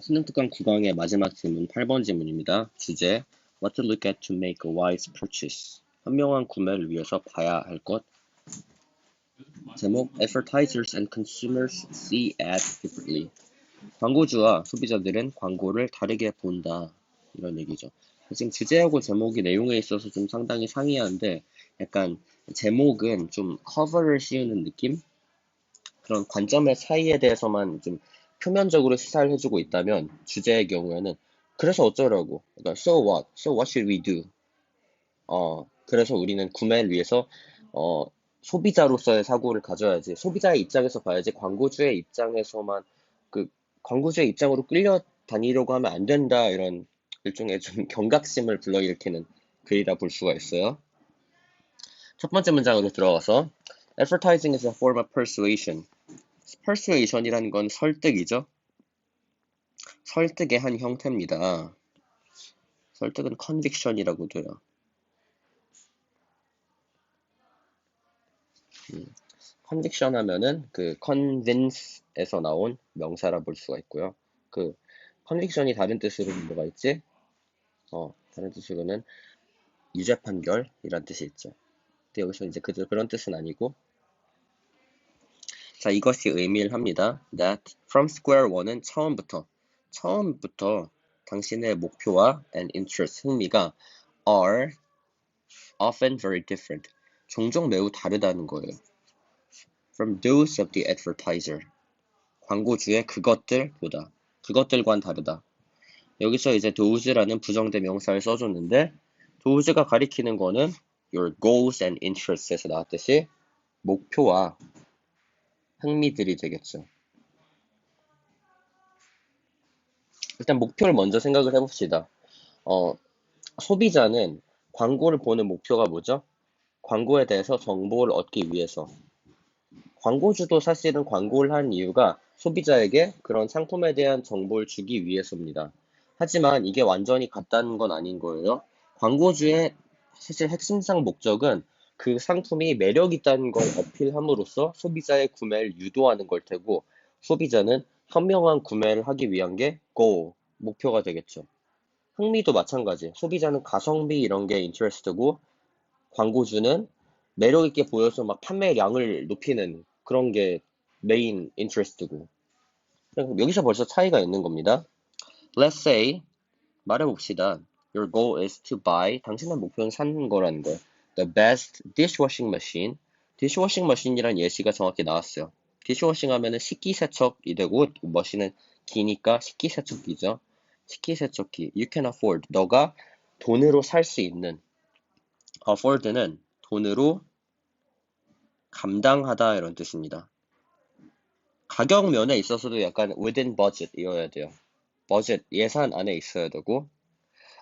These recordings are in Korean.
수능 특강 9강의 마지막 질문 8번 질문입니다. 주제 What to look at to make a wise purchase. 현명한 구매를 위해서 봐야 할 것. 제목 Advertisers and consumers see ads differently. 광고주와 소비자들은 광고를 다르게 본다. 이런 얘기죠. 지금 주제하고 제목이 내용에 있어서 좀 상당히 상이한데 약간 제목은 좀 커버를 씌우는 느낌? 그런 관점의 차이에 대해서만 좀 표면적으로 시사를 해주고 있다면 주제의 경우에는 그래서 어쩌라고 그러니까 so what should we do 그래서 우리는 구매를 위해서 소비자로서의 사고를 가져야지 소비자의 입장에서 봐야지 광고주의 입장에서만 그 광고주의 입장으로 끌려다니려고 하면 안 된다 이런 일종의 좀 경각심을 불러일으키는 글이라 볼 수가 있어요. 첫 번째 문장으로 들어가서 Advertising is a form of persuasion. persuasion이라는 건 설득이죠. 설득의 한 형태입니다. 설득은 conviction이라고도 해요. conviction 하면은 그 convince에서 나온 명사라 볼 수가 있고요. 그 conviction이 다른 뜻으로는 뭐가 있지? 다른 뜻으로는 유죄 판결이란 뜻이 있죠. 근데 여기서 이제 그런 뜻은 아니고 자, 이것이 의미를 합니다. That from square one은 처음부터 당신의 목표와 and interest, 흥미가 are often very different. 종종 매우 다르다는 거예요. From those of the advertiser. 광고주의 그것들보다. 그것들과는 다르다. 여기서 이제 those라는 부정대 명사를 써줬는데 those가 가리키는 거는 your goals and interests에서 나왔듯이 목표와 흥미들이 되겠죠. 일단 목표를 먼저 생각을 해봅시다. 소비자는 광고를 보는 목표가 뭐죠? 광고에 대해서 정보를 얻기 위해서. 광고주도 사실은 광고를 한 이유가 소비자에게 그런 상품에 대한 정보를 주기 위해서입니다. 하지만 이게 완전히 같다는 건 아닌 거예요. 광고주의 사실 핵심상 목적은 그 상품이 매력 있다는 걸 어필함으로써 소비자의 구매를 유도하는 걸 테고 소비자는 현명한 구매를 하기 위한 게 goal, 목표가 되겠죠. 흥미도 마찬가지. 소비자는 가성비 이런 게 인터레스트고 광고주는 매력 있게 보여서 막 판매량을 높이는 그런 게 메인 인터레스트고. 여기서 벌써 차이가 있는 겁니다. Let's say 말해봅시다. Your goal is to buy. 당신의 목표는 사는 거라는 거예요. The best dishwashing machine. dishwashing machine이란 예시가 정확히 나왔어요. dishwashing 하면은 식기세척이 되고 머신은 기니까 식기세척기죠. 식기세척기. You can afford. 너가 돈으로 살 수 있는. afford는 돈으로 감당하다 이런 뜻입니다. 가격 면에 있어서도 약간 within budget이어야 돼요. budget, 예산 안에 있어야 되고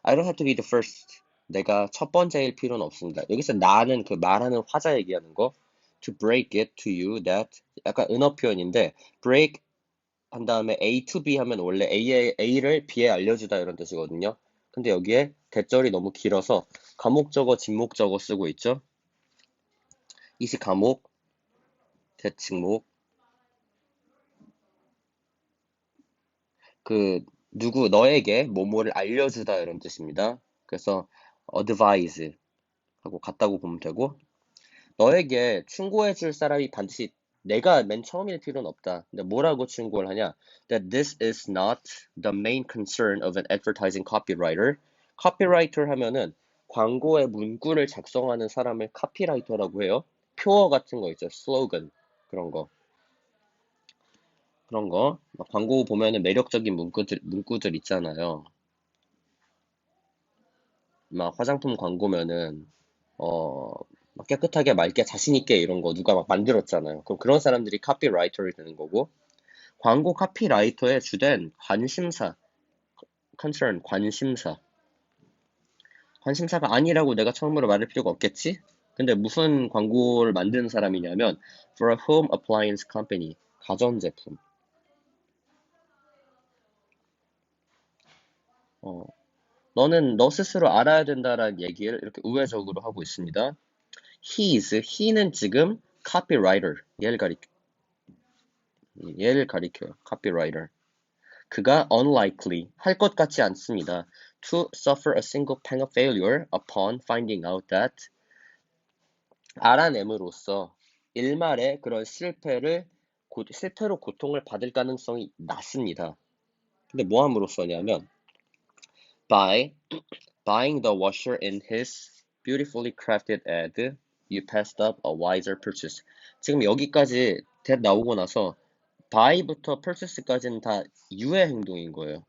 I don't have to be the first. 내가 첫 번째일 필요는 없습니다. 여기서 나는 그 말하는 화자 얘기하는 거 to break it to you that 약간 은어 표현인데 break 한 다음에 A to B 하면 원래 A를 B에 알려주다 이런 뜻이거든요. 근데 여기에 대절이 너무 길어서 가목적어, 진목적어 쓰고 있죠. 이시 가목, 대칭목 너에게 뭐뭐를 알려주다 이런 뜻입니다. 그래서 advise 하고 같다고 보면 되고 너에게 충고해줄 사람이 반드시 내가 맨 처음일 필요는 없다. 근데 뭐라고 충고를 하냐? That this is not the main concern of an advertising copywriter. copywriter 하면은 광고의 문구를 작성하는 사람을 카피라이터라고 해요. 표어 같은 거 있죠. 슬로건 그런 거. 막 광고 보면은 매력적인 문구들 있잖아요. 막 화장품 광고면은 막 깨끗하게 맑게 자신있게 이런 거 누가 막 만들었잖아요. 그럼 그런 사람들이 카피라이터를 되는 거고 광고 카피라이터의 주된 관심사, 관심사가 아니라고 내가 처음으로 말할 필요가 없겠지? 근데 무슨 광고를 만드는 사람이냐면 for a home appliance company, 가전제품. 너는 너 스스로 알아야 된다라는 얘기를 이렇게 우회적으로 하고 있습니다. he는 지금 copywriter, 얘를 가리켜요. copywriter. 그가 unlikely, 할 것 같지 않습니다. to suffer a single pang of failure upon finding out that 알아냄으로써 일말의 그런 실패로 고통을 받을 가능성이 낮습니다. 근데 뭐 함으로써냐면 by buying the washer in his beautifully crafted ad, you passed up a wiser purchase. 지금 여기까지 대 나오고 나서 buy부터 purchase까지는 다 유의 행동인 거예요.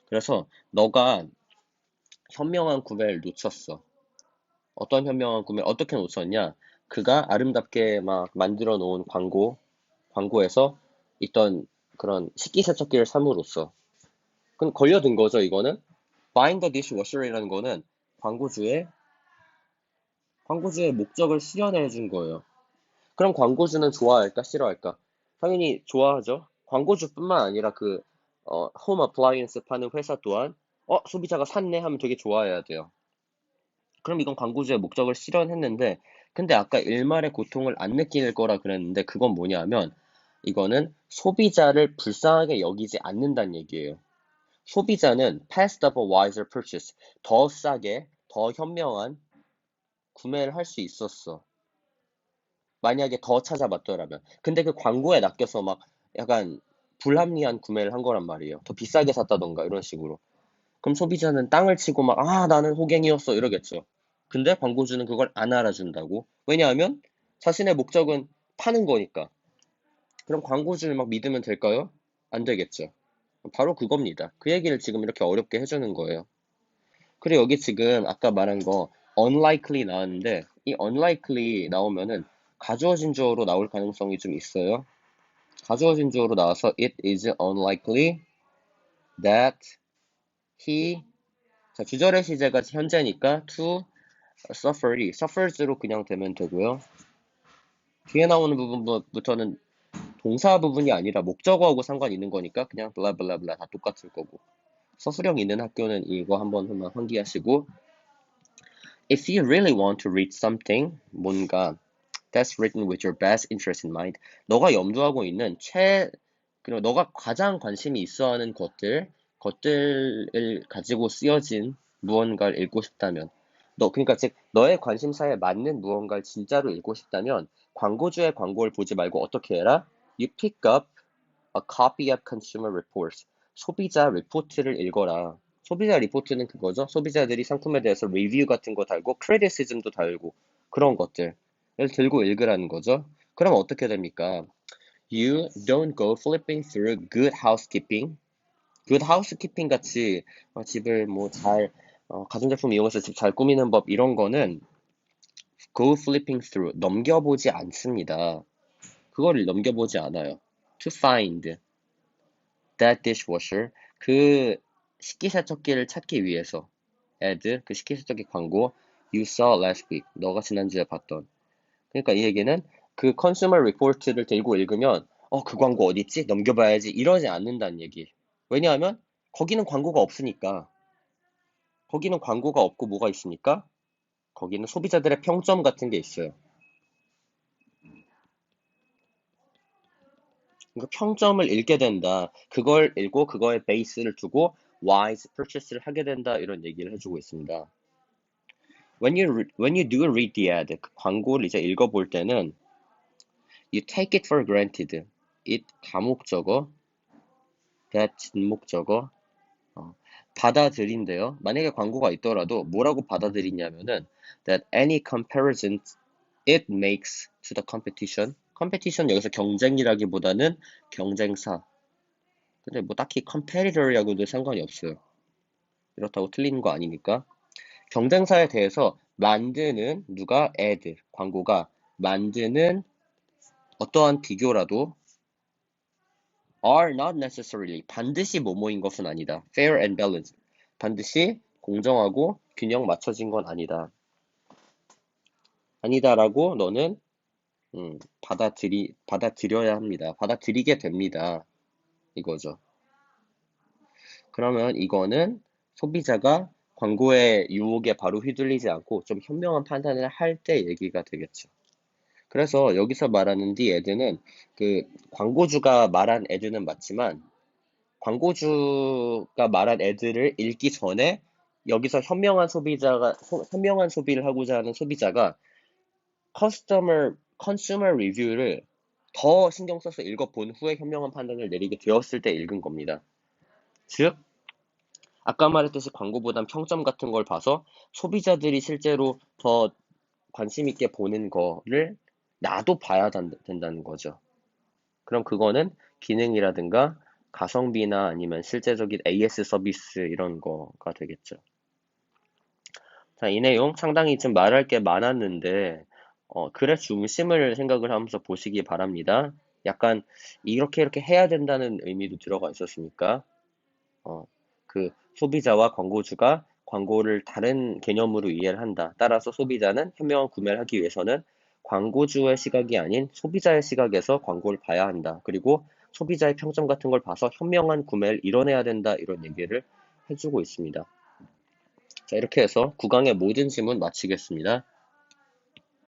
그래서 너가 현명한 구매를 놓쳤어. 어떤 현명한 구매를 어떻게 놓쳤냐? 그가 아름답게 막 만들어 놓은 광고에서 있던 그런 식기세척기를 삼으로써. 그럼 걸려든 거죠, 이거는? Buying the dishwasher이라는 거는 광고주의 목적을 실현해 준 거예요. 그럼 광고주는 좋아할까, 싫어할까? 당연히 좋아하죠. 광고주뿐만 아니라 홈 어플라이언스 파는 회사 또한, 소비자가 샀네 하면 되게 좋아해야 돼요. 그럼 이건 광고주의 목적을 실현했는데, 근데 아까 일말의 고통을 안 느낄 거라 그랬는데, 그건 뭐냐면, 이거는 소비자를 불쌍하게 여기지 않는다는 얘기예요. 소비자는 passed up a wiser purchase, 더 싸게, 더 현명한 구매를 할 수 있었어. 만약에 더 찾아봤더라면. 근데 그 광고에 낚여서 막 약간 불합리한 구매를 한 거란 말이에요. 더 비싸게 샀다던가 이런 식으로. 그럼 소비자는 땅을 치고 막, 나는 호갱이었어 이러겠죠. 근데 광고주는 그걸 안 알아준다고. 왜냐하면 자신의 목적은 파는 거니까. 그럼 광고주를 막 믿으면 될까요? 안 되겠죠. 바로 그겁니다. 그 얘기를 지금 이렇게 어렵게 해주는 거예요. 그리고 여기 지금 아까 말한 거 unlikely 나왔는데 이 unlikely 나오면은 가주어진 주어로 나올 가능성이 좀 있어요. 가주어진 주어로 나와서 it is unlikely that he 자, 주절의 시제가 현재니까 to suffers로 그냥 되면 되고요. 뒤에 나오는 부분부터는 동사 부분이 아니라 목적어하고 상관 있는 거니까 그냥 블라블라블라 다 똑같을 거고. 서술형 있는 학교는 이거 한번 환기하시고 If you really want to read something, 뭔가 that's written with your best interest in mind. 너가 염두하고 있는 그리고 너가 가장 관심이 있어하는 것들을 가지고 쓰여진 무언가를 읽고 싶다면, 그러니까 즉 너의 관심사에 맞는 무언가를 진짜로 읽고 싶다면 광고주의 광고를 보지 말고 어떻게 해라? You pick up a copy of consumer reports. 소비자 리포트를 읽어라. 소비자 리포트는 그거죠. 소비자들이 상품에 대해서 리뷰 같은 거 달고 크리티시즘도 달고 그런 것들을 들고 읽으라는 거죠. 그럼 어떻게 됩니까? You don't go flipping through good housekeeping. good housekeeping 같이 집을 가전제품 이용해서 집 잘 꾸미는 법 이런 거는 go flipping through 넘겨보지 않습니다. 그거를 넘겨보지 않아요. To find that dishwasher 그 식기세척기를 찾기 위해서 ad 그 식기세척기 광고 you saw last week 너가 지난주에 봤던 그러니까 이 얘기는 그 컨슈머 리포트를 들고 읽으면 그 광고 어디 있지? 넘겨봐야지 이러지 않는다는 얘기. 왜냐하면 거기는 광고가 없으니까. 거기는 광고가 없고 뭐가 있습니까? 거기는 소비자들의 평점 같은 게 있어요. 그러니까 평점을 읽게 된다. 그걸 읽고 그거에 베이스를 두고 wise purchase를 하게 된다. 이런 얘기를 해주고 있습니다. When you do read the ad, 그 광고를 이제 읽어볼 때는 you take it for granted. it 가목적어, that 진목적어, 받아들인대요. 만약에 광고가 있더라도 뭐라고 받아들이냐면은 that any comparison it makes to the competition. competition 여기서 경쟁이라기보다는 경쟁사. 근데 뭐 딱히 competitor이라고도 상관이 없어요. 이렇다고 틀리는 거 아니니까. 경쟁사에 대해서 만드는 누가 ad 광고가 만드는 어떠한 비교라도 are not necessarily 반드시 뭐뭐인 것은 아니다. fair and balanced 반드시 공정하고 균형 맞춰진 건 아니다. 아니다라고 너는 받아들여야 합니다. 받아들이게 됩니다. 이거죠. 그러면 이거는 소비자가 광고의 유혹에 바로 휘둘리지 않고 좀 현명한 판단을 할 때 얘기가 되겠죠. 그래서 여기서 말하는 the ad는 그 광고주가 말한 ad는 맞지만 광고주가 말한 ad를 읽기 전에 여기서 현명한 소비를 하고자 하는 소비자가 컨슈머 리뷰를 더 신경 써서 읽어본 후에 현명한 판단을 내리게 되었을 때 읽은 겁니다. 즉, 아까 말했듯이 광고보단 평점 같은 걸 봐서 소비자들이 실제로 더 관심 있게 보는 거를 나도 봐야 된다는 거죠. 그럼 그거는 기능이라든가 가성비나 아니면 실제적인 AS 서비스 이런 거가 되겠죠. 자, 이 내용 상당히 좀 말할 게 많았는데 글의 중심을 생각을 하면서 보시기 바랍니다. 약간 이렇게 해야 된다는 의미도 들어가 있었으니까 어, 그 소비자와 광고주가 광고를 다른 개념으로 이해를 한다. 따라서 소비자는 현명한 구매를 하기 위해서는 광고주의 시각이 아닌 소비자의 시각에서 광고를 봐야 한다. 그리고 소비자의 평점 같은 걸 봐서 현명한 구매를 이뤄내야 된다. 이런 얘기를 해주고 있습니다. 자, 이렇게 해서 9강의 모든 질문 마치겠습니다.